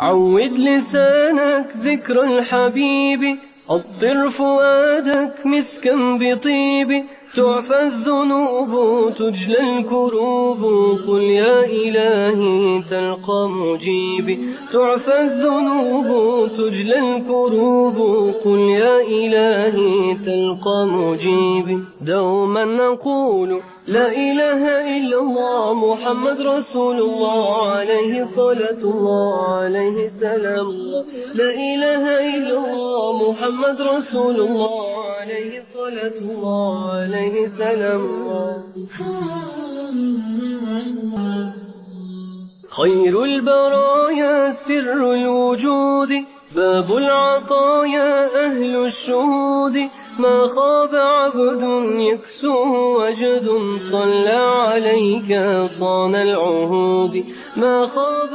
عود لسانك ذكر الحبيب، أطر فؤادك مسكا بطيب، تعفى الذنوب تجلى الكروب، قل يا إلهي تلقى مجيبي. تعفى الذنوب تجلى الكروب، قل يا إلهي تلقى مجيبي. دوما نقول لا إله إلا الله محمد رسول الله، عليه صلاة الله عليه سلام الله. لا إله إلا الله محمد رسول الله، عليه صلاة الله عليه سلام الله. خير البرايا سر الوجود، باب العطايا أهل الشهود، ما خاب عبد يكسوه وجد، صلى عليك صان العهود. ما خاب